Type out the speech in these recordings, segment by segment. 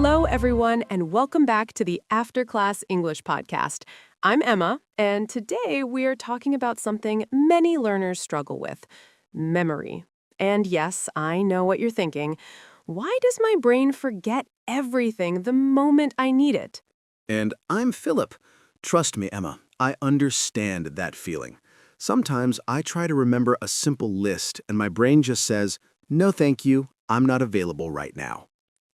Hello, everyone, and welcome back to the After Class English podcast. I'm Emma, and today we are talking about something many learners struggle with, memory. And yes, I know what you're thinking. Why does my brain forget everything the moment I need it? And I'm Philip. Trust me, Emma, I understand that feeling. Sometimes I try to remember a simple list and my brain just says, "No, thank you, I'm not available right now."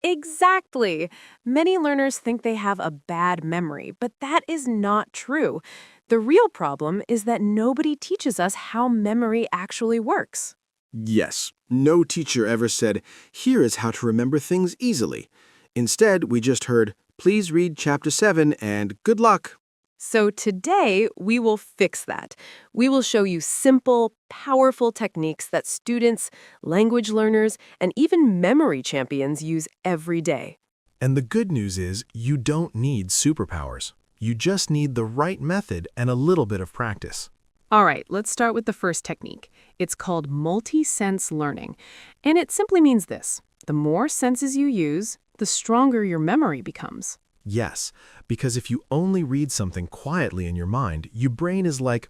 Exactly. Many learners think they have a bad memory, but that is not true. The real problem is that nobody teaches us how memory actually works. Yes, no teacher ever said, "Here is how to remember things easily." Instead, we just heard, "Please read chapter 7 and good luck." So today, we will fix that. We will show you simple, powerful techniques that students, language learners, and even memory champions use every day. And the good news is you don't need superpowers. You just need the right method and a little bit of practice. All right, let's start with the first technique. It's called multi-sense learning, and it simply means this. The more senses you use, the stronger your memory becomes. Yes, because if you only read something quietly in your mind, your brain is like,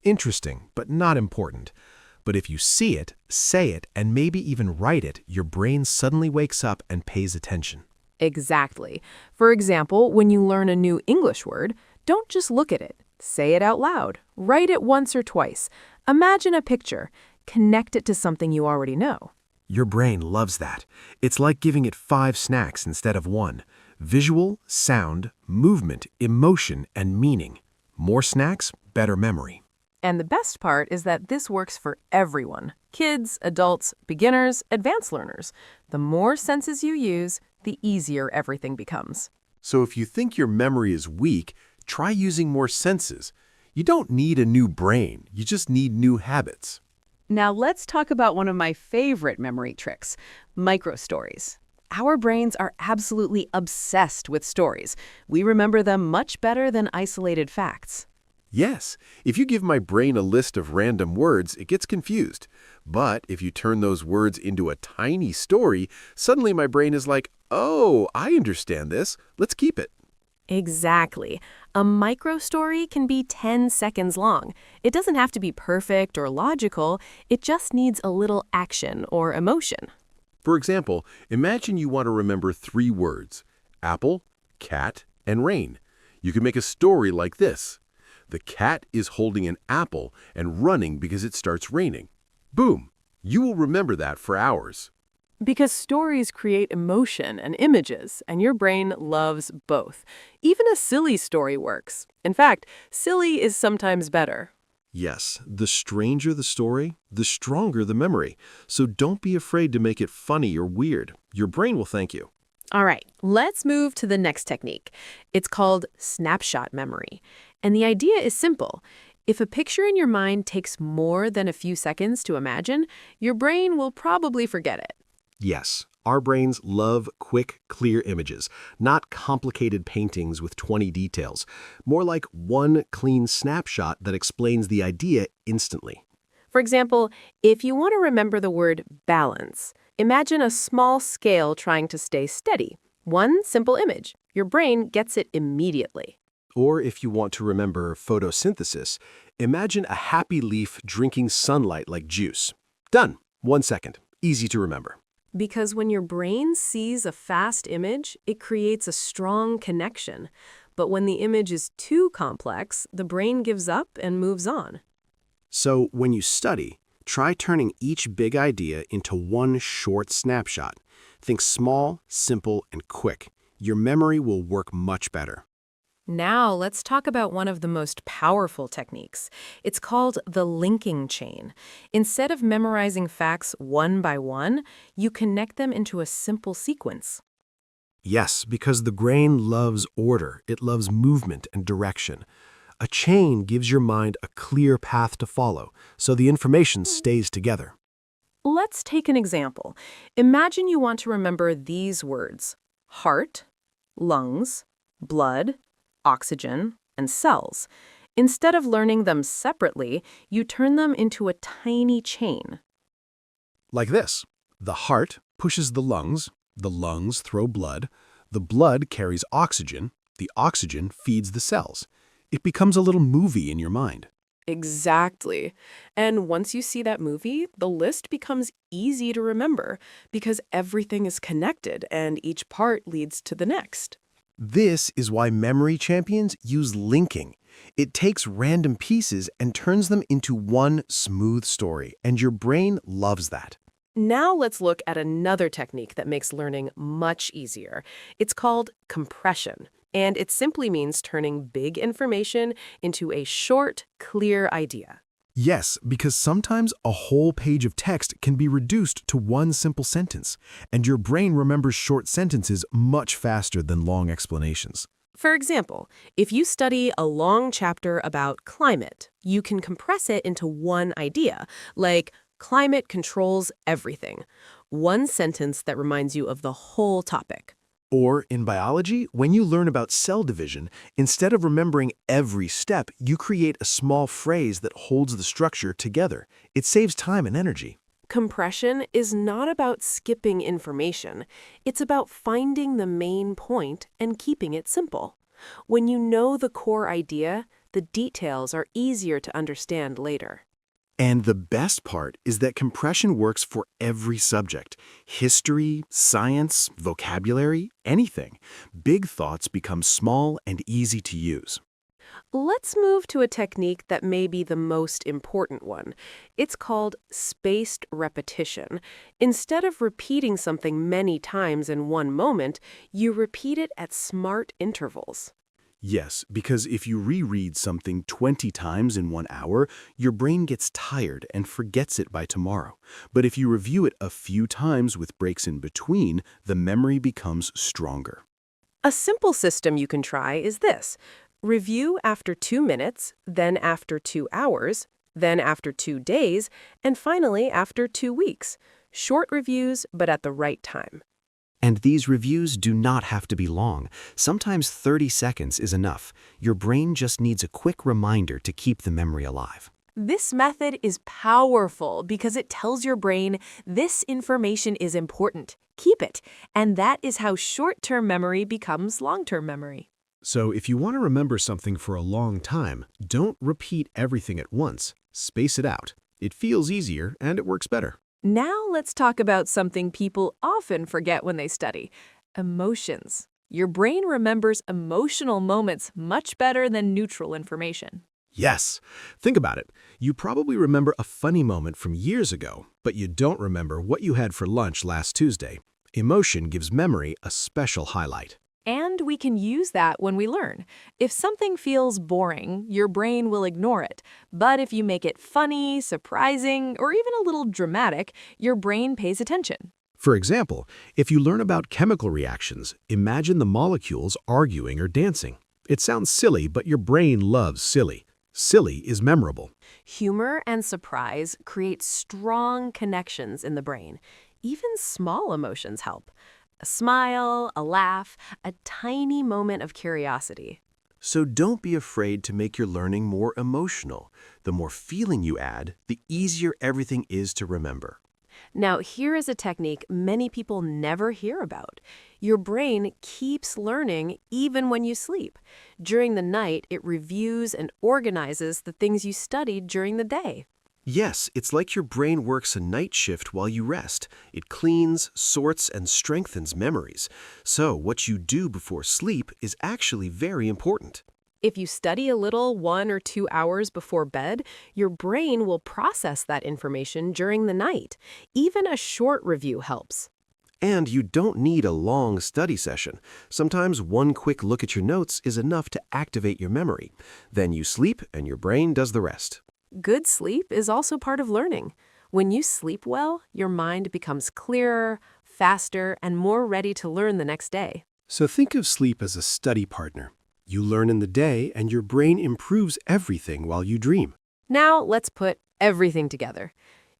interesting, but not important. But if you see it, say it, and maybe even write it, your brain suddenly wakes up and pays attention. Exactly. For example, when you learn a new English word, don't just look at it. Say it out loud. Write it once or twice. Imagine a picture. Connect it to something you already know. Your brain loves that. It's like giving it 5 snacks instead of 1. Visual, sound, movement, emotion, and meaning. More snacks, better memory. And the best part is that this works for everyone. Kids, adults, beginners, advanced learners. The more senses you use, the easier everything becomes. So if you think your memory is weak, try using more senses. You don't need a new brain, you just need new habits. Now let's talk about one of my favorite memory tricks, microstories. Our brains are absolutely obsessed with stories. We remember them much better than isolated facts. Yes, if you give my brain a list of random words, it gets confused. But if you turn those words into a tiny story, suddenly my brain is like, oh, I understand this. Let's keep it. Exactly. A microstory can be 10 seconds long. It doesn't have to be perfect or logical. It just needs a little action or emotion. For example, imagine you want to remember 3 words: apple, cat, and rain. You can make a story like this. The cat is holding an apple and running because it starts raining. Boom! You will remember that for hours. Because stories create emotion and images, and your brain loves both. Even a silly story works. In fact, silly is sometimes better. Yes, the stranger the story, the stronger the memory. So don't be afraid to make it funny or weird. Your brain will thank you. All right, let's move to the next technique. It's called snapshot memory. And the idea is simple. If a picture in your mind takes more than a few seconds to imagine, your brain will probably forget it. Yes, our brains love quick, clear images, not complicated paintings with 20 details. More like one clean snapshot that explains the idea instantly. For example, if you want to remember the word balance, imagine a small scale trying to stay steady. One simple image. Your brain gets it immediately. Or if you want to remember photosynthesis, imagine a happy leaf drinking sunlight like juice. Done. 1 second. Easy to remember. Because when your brain sees a fast image, it creates a strong connection. But when the image is too complex, the brain gives up and moves on. So when you study, try turning each big idea into one short snapshot. Think small, simple, and quick. Your memory will work much better. Now let's talk about one of the most powerful techniques. It's called the linking chain. Instead of memorizing facts one by one, you connect them into a simple sequence. Yes, because the brain loves order. It loves movement and direction. A chain gives your mind a clear path to follow, so the information stays together. Let's take an example. Imagine you want to remember these words: heart, lungs, blood, oxygen, and cells. Instead of learning them separately, you turn them into a tiny chain. Like this. The heart pushes the lungs throw blood, The blood carries oxygen. The oxygen feeds the cells. It becomes a little movie in your mind. Exactly. And once you see that movie, the list becomes easy to remember because everything is connected and each part leads to the next. This is why memory champions use linking. It takes random pieces and turns them into one smooth story, and your brain loves that. Now let's look at another technique that makes learning much easier. It's called compression, and it simply means turning big information into a short, clear idea. Yes, because sometimes a whole page of text can be reduced to one simple sentence, and your brain remembers short sentences much faster than long explanations. For example, if you study a long chapter about climate, you can compress it into one idea, like climate controls everything. One sentence that reminds you of the whole topic. Or in biology, when you learn about cell division, instead of remembering every step, you create a small phrase that holds the structure together. It saves time and energy. Compression is not about skipping information. It's about finding the main point and keeping it simple. When you know the core idea, the details are easier to understand later. And the best part is that compression works for every subject. History, science, vocabulary, anything. Big thoughts become small and easy to use. Let's move to a technique that may be the most important one. It's called spaced repetition. Instead of repeating something many times in one moment, you repeat it at smart intervals. Yes, because if you reread something 20 times in 1 hour, your brain gets tired and forgets it by tomorrow. But if you review it a few times with breaks in between, the memory becomes stronger. A simple system you can try is this. Review after 2 minutes, then after 2 hours, then after 2 days, and finally after 2 weeks. Short reviews, but at the right time. And these reviews do not have to be long. Sometimes 30 seconds is enough. Your brain just needs a quick reminder to keep the memory alive. This method is powerful because it tells your brain this information is important. Keep it. And that is how short-term memory becomes long-term memory. So if you want to remember something for a long time, don't repeat everything at once. Space it out. It feels easier and it works better. Now let's talk about something people often forget when they study: emotions. Your brain remembers emotional moments much better than neutral information. Yes. Think about it. You probably remember a funny moment from years ago, but you don't remember what you had for lunch last Tuesday. Emotion gives memory a special highlight. And we can use that when we learn. If something feels boring, your brain will ignore it. But if you make it funny, surprising, or even a little dramatic, your brain pays attention. For example, if you learn about chemical reactions, imagine the molecules arguing or dancing. It sounds silly, but your brain loves silly. Silly is memorable. Humor and surprise create strong connections in the brain. Even small emotions help. A smile, a laugh, a tiny moment of curiosity. So don't be afraid to make your learning more emotional. The more feeling you add, the easier everything is to remember. Now, here is a technique many people never hear about. Your brain keeps learning even when you sleep. During the night, it reviews and organizes the things you studied during the day. Yes, it's like your brain works a night shift while you rest. It cleans, sorts, and strengthens memories. So what you do before sleep is actually very important. If you study a little 1 or 2 hours before bed, your brain will process that information during the night. Even a short review helps. And you don't need a long study session. Sometimes one quick look at your notes is enough to activate your memory. Then you sleep and your brain does the rest. Good sleep is also part of learning. When you sleep well, your mind becomes clearer, faster, and more ready to learn the next day. So think of sleep as a study partner. You learn in the day, and your brain improves everything while you dream. Now let's put everything together.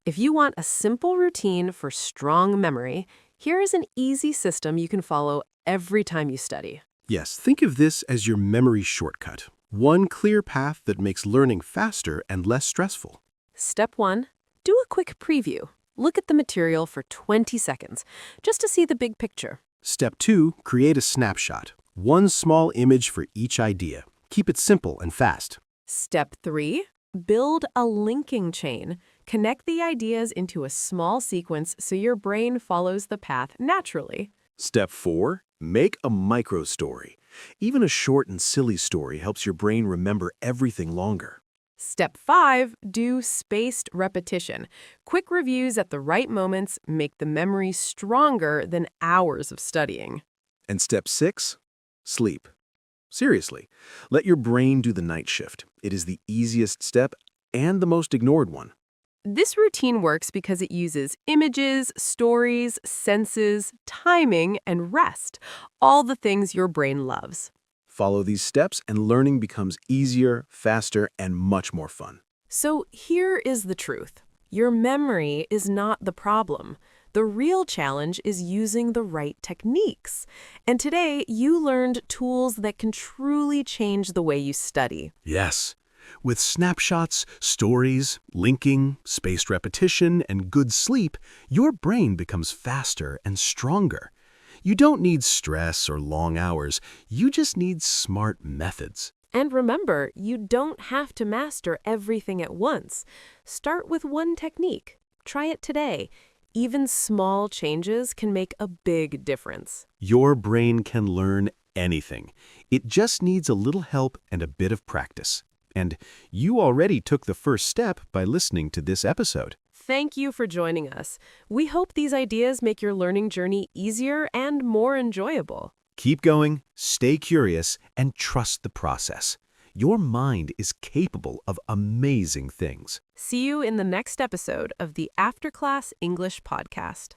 If you want a simple routine for strong memory, here is an easy system you can follow every time you study. Yes, think of this as your memory shortcut. One clear path that makes learning faster and less stressful. Step 1. Do a quick preview. Look at the material for 20 seconds, just to see the big picture. Step 2, create a snapshot. One small image for each idea. Keep it simple and fast. Step 3, build a linking chain. Connect the ideas into a small sequence so your brain follows the path naturally. Step 4, make a micro-story. Even a short and silly story helps your brain remember everything longer. Step 5, do spaced repetition. Quick reviews at the right moments make the memory stronger than hours of studying. And step 6, sleep. Seriously, let your brain do the night shift. It is the easiest step and the most ignored one. This routine works because it uses images, stories, senses, timing, and rest, all the things your brain loves. Follow these steps and learning becomes easier, faster, and much more fun. So here is the truth. Your memory is not the problem. The real challenge is using the right techniques. And today, you learned tools that can truly change the way you study. Yes. With snapshots, stories, linking, spaced repetition, and good sleep, your brain becomes faster and stronger. You don't need stress or long hours. You just need smart methods. And remember, you don't have to master everything at once. Start with one technique. Try it today. Even small changes can make a big difference. Your brain can learn anything. It just needs a little help and a bit of practice. And you already took the first step by listening to this episode. Thank you for joining us. We hope these ideas make your learning journey easier and more enjoyable. Keep going, stay curious, and trust the process. Your mind is capable of amazing things. See you in the next episode of the After Class English Podcast.